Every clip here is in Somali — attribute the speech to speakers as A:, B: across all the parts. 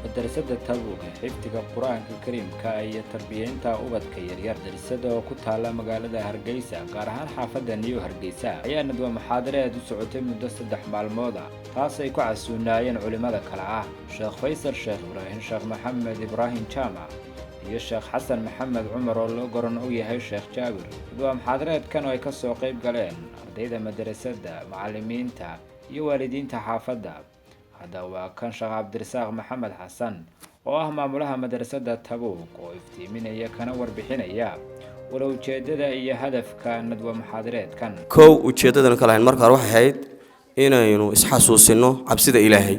A: madrasada Tabuuk xifdiga Quraanka Kariimka iyo tarbiyinta ubadka yaryar madrasada oo ku taala magaalada Hargeysa gaar ahaan xaafadda New Hargeysa ayaa nadwa muxaadaraad u socotay muddo 3 maalmood taas ay ku casuunaayeen culimada kala ah Sheekh Faysal Sheekh Ibrahim Sheekh Maxamed Ibrahim Jama iyo Sheekh Xasan Maxamed Cumar oo loo goran u yahay Sheekh Jaabir nadwa muxaadaraadkan oo ay ka soo qayb galeen ardayda madrasada macallimiinta iyo waalidiinta xaafadda هذا وكان شيخ عبد الرزاق محمد حسن oo maamulaha madrasada Tabuuk oo iftiiminaya kana warbixinaya walow ujeedada iyo hadafka nadwa muxaadaraadkan
B: ujeedadan kala hayn marka wax ahayd inaynu isxasuusino cabsida Ilaahay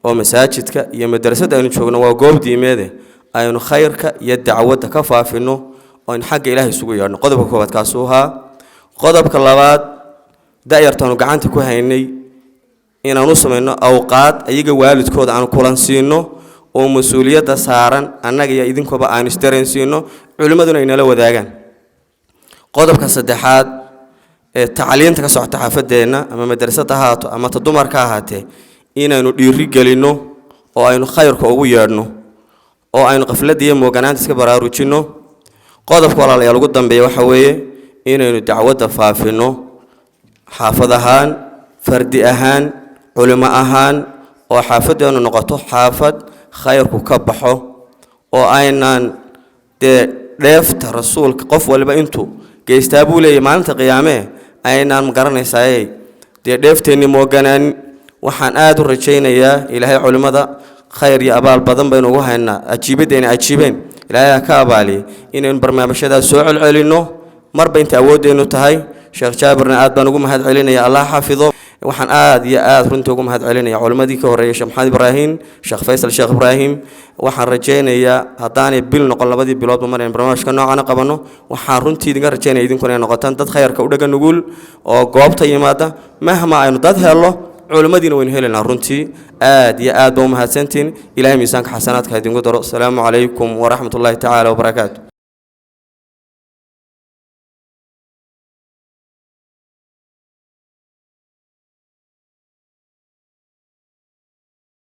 B: oo masaajidka iyo madrasada aynu joogno waa goob diimeed aynu khayrka iyo dacwada ka faafino oo in xagga Ilaahay isugu yeerno qodobka koowaad kaas oo qodobka labaad daayartanu gacanta ku haynay inaanu sameeyno awqaad ayaga waalidkooda aan kulan siino oo mas'uuliyadda saaran annaga iyo idinkuba aan isdareensiino culimaduna ay nala wadaagaan qodobka saddexaad ee tacliinta ka socota xaafadeena ama madrasada haato ama dumarka ahaatee inaanu dhiiri galino oo aynu khayrka ugu yeerno oo aynu qaflad iyo mooganaanta iska baraarujino qodobka walaalayaal ugu dambeeya waxa weeye inaynu dacwada faafino xaafadahaan fardi ahaan علماء أهان وحافظ أنه نقطه حافظ خيرك كبحه وأينان دفت رسول قف ولا أنتو كيستابوا لي ما أنت قيامه أينان مقرن ساي دفتني موجنان وحن آدر رجينا يا إلهي علماء ذا خير يا أبا البضم بين وجهنا أجيبين أجيبين إلهي كابالي إن برنامج هذا سوء العلنو مر بين تعود إنه تهاي شيخ جابرنا آدم نقوم هذا علينا يا الله حافظه waxaan aad iyo aad runtii ugu mahad celinayaa culimadii ka horeeyay Sheekh Maxamed Ibrahim Sheekh Faysal Sheekh Ibrahim waxaan rajaynayaa haddaanay bil noqon labadii bilood mareen barnaamijka noocan qabano waxaan runtii idinka rajaynayaa idinkuna noqotaan dad khayrka u dhagan nugul oo goobta yimaada mahma aynu dad helo culimadiina waynu helanaa runtii aad iyo aad baa u mahadsantiin ilaahay miisaanka xasanaadka idinku daro assalaamu calaykum wa rahmatullaahi ta'ala wa barakaatuh